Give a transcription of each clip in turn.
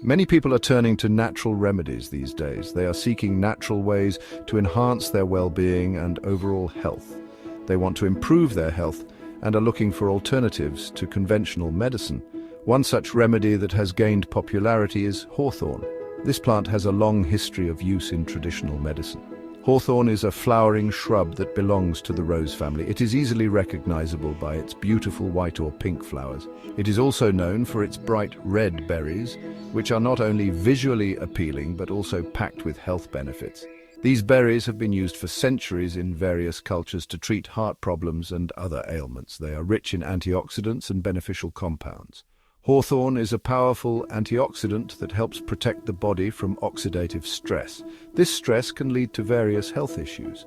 Many people are turning to natural remedies these days. They are seeking natural ways to enhance their well-being and overall health. They want to improve their health and are looking for alternatives to conventional medicine. One such remedy that has gained popularity is hawthorn. This plant has a long history of use in traditional medicine. Hawthorn is a flowering shrub that belongs to the rose family. It is easily recognizable by its beautiful white or pink flowers. It is also known for its bright red berries, which are not only visually appealing but also packed with health benefits. These berries have been used for centuries in various cultures to treat heart problems and other ailments. They are rich in antioxidants and beneficial compounds. Hawthorn is a powerful antioxidant that helps protect the body from oxidative stress. This stress can lead to various health issues.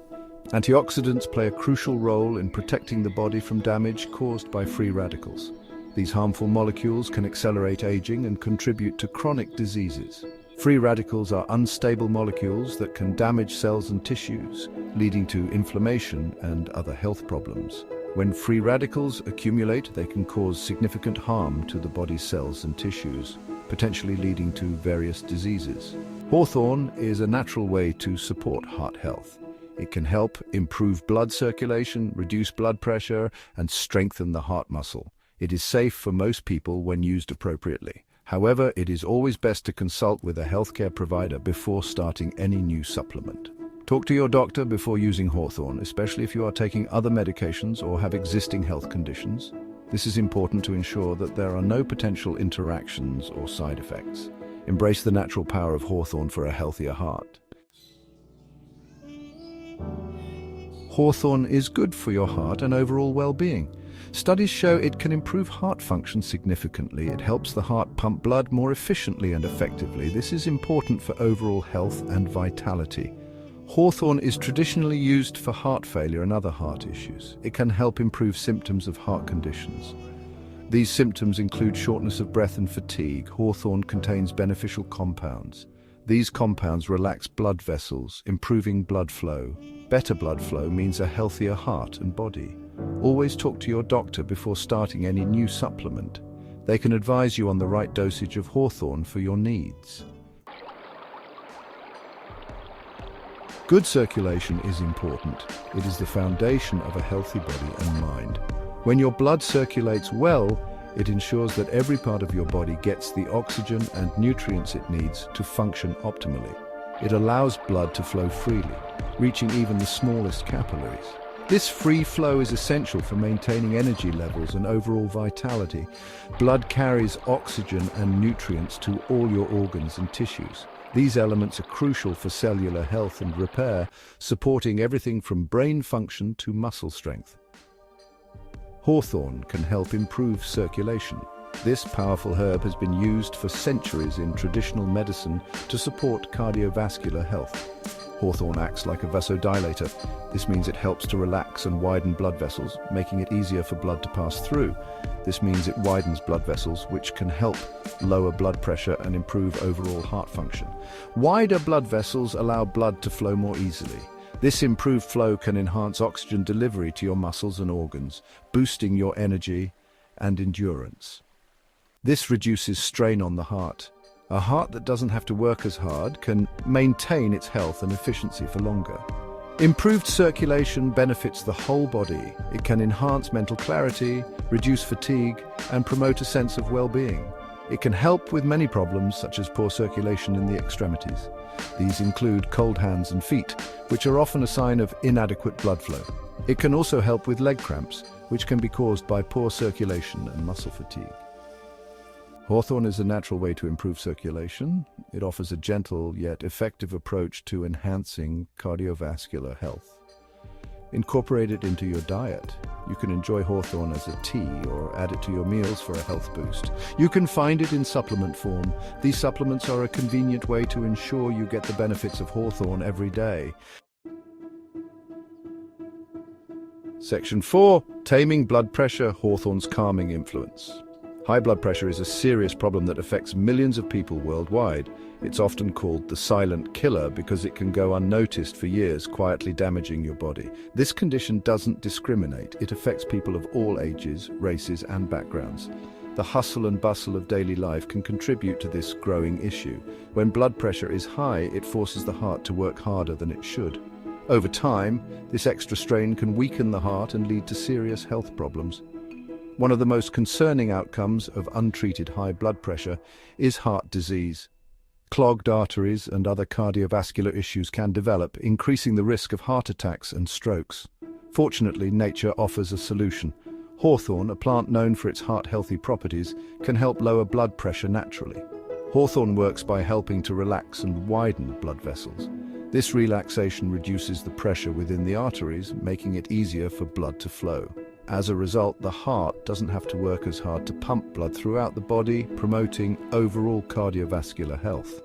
Antioxidants play a crucial role in protecting the body from damage caused by free radicals. These harmful molecules can accelerate aging and contribute to chronic diseases. Free radicals are unstable molecules that can damage cells and tissues, leading to inflammation and other health problems. When free radicals accumulate, they can cause significant harm to the body's cells and tissues, potentially leading to various diseases. Hawthorn is a natural way to support heart health. It can help improve blood circulation, reduce blood pressure, and strengthen the heart muscle. It is safe for most people when used appropriately. However, it is always best to consult with a healthcare provider before starting any new supplement. Talk to your doctor before using hawthorn, especially if you are taking other medications or have existing health conditions. This is important to ensure that there are no potential interactions or side effects. Embrace the natural power of hawthorn for a healthier heart. Hawthorn is good for your heart and overall well-being. Studies show it can improve heart function significantly. It helps the heart pump blood more efficiently and effectively. This is important for overall health and vitality. Hawthorn is traditionally used for heart failure and other heart issues. It can help improve symptoms of heart conditions. These symptoms include shortness of breath and fatigue. Hawthorn contains beneficial compounds. These compounds relax blood vessels, improving blood flow. Better blood flow means a healthier heart and body. Always talk to your doctor before starting any new supplement. They can advise you on the right dosage of hawthorn for your needs. Good circulation is important. It is the foundation of a healthy body and mind. When your blood circulates well, it ensures that every part of your body gets the oxygen and nutrients it needs to function optimally. It allows blood to flow freely, reaching even the smallest capillaries. This free flow is essential for maintaining energy levels and overall vitality. Blood carries oxygen and nutrients to all your organs and tissues. These elements are crucial for cellular health and repair, supporting everything from brain function to muscle strength. Hawthorn can help improve circulation. This powerful herb has been used for centuries in traditional medicine to support cardiovascular health. Hawthorn acts like a vasodilator. This means it helps to relax and widen blood vessels, making it easier for blood to pass through. This means it widens blood vessels, which can help lower blood pressure and improve overall heart function. Wider blood vessels allow blood to flow more easily. This improved flow can enhance oxygen delivery to your muscles and organs, boosting your energy and endurance. This reduces strain on the heart. A heart that doesn't have to work as hard can maintain its health and efficiency for longer. Improved circulation benefits the whole body. It can enhance mental clarity, reduce fatigue, and promote a sense of well-being. It can help with many problems such as poor circulation in the extremities. These include cold hands and feet, which are often a sign of inadequate blood flow. It can also help with leg cramps, which can be caused by poor circulation and muscle fatigue. Hawthorn is a natural way to improve circulation. It offers a gentle yet effective approach to enhancing cardiovascular health. Incorporate it into your diet. You can enjoy hawthorn as a tea or add it to your meals for a health boost. You can find it in supplement form. These supplements are a convenient way to ensure you get the benefits of hawthorn every day. Section 4. Taming blood pressure, hawthorn's calming influence. High blood pressure is a serious problem that affects millions of people worldwide. It's often called the silent killer because it can go unnoticed for years, quietly damaging your body. This condition doesn't discriminate. It affects people of all ages, races, and backgrounds. The hustle and bustle of daily life can contribute to this growing issue. When blood pressure is high, it forces the heart to work harder than it should. Over time, this extra strain can weaken the heart and lead to serious health problems. One of the most concerning outcomes of untreated high blood pressure is heart disease. Clogged arteries and other cardiovascular issues can develop, increasing the risk of heart attacks and strokes. Fortunately, nature offers a solution. Hawthorn, a plant known for its heart-healthy properties, can help lower blood pressure naturally. Hawthorn works by helping to relax and widen blood vessels. This relaxation reduces the pressure within the arteries, making it easier for blood to flow. As a result, the heart doesn't have to work as hard to pump blood throughout the body, promoting overall cardiovascular health.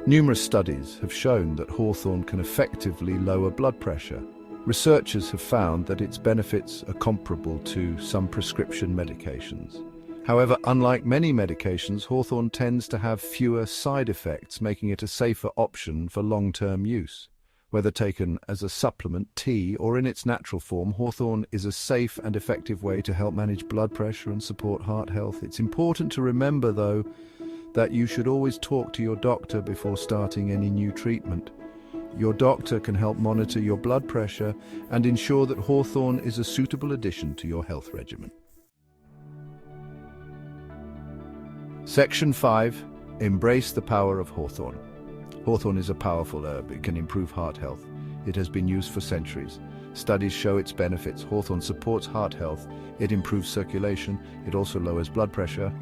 Numerous studies have shown that Hawthorn can effectively lower blood pressure. Researchers have found that its benefits are comparable to some prescription medications. However, unlike many medications, Hawthorn tends to have fewer side effects, making it a safer option for long-term use. Whether taken as a supplement, tea, or in its natural form, Hawthorn is a safe and effective way to help manage blood pressure and support heart health. It's important to remember, though, that you should always talk to your doctor before starting any new treatment. Your doctor can help monitor your blood pressure and ensure that Hawthorn is a suitable addition to your health regimen. Section 5. Embrace the power of Hawthorn. Hawthorn is a powerful herb. It can improve heart health. It has been used for centuries. Studies show its benefits. Hawthorn supports heart health. It improves circulation. It also lowers blood pressure.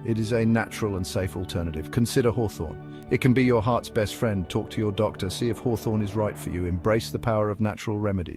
It is a natural and safe alternative. Consider Hawthorn. It can be your heart's best friend. Talk to your doctor. See if Hawthorn is right for you. Embrace the power of natural remedies.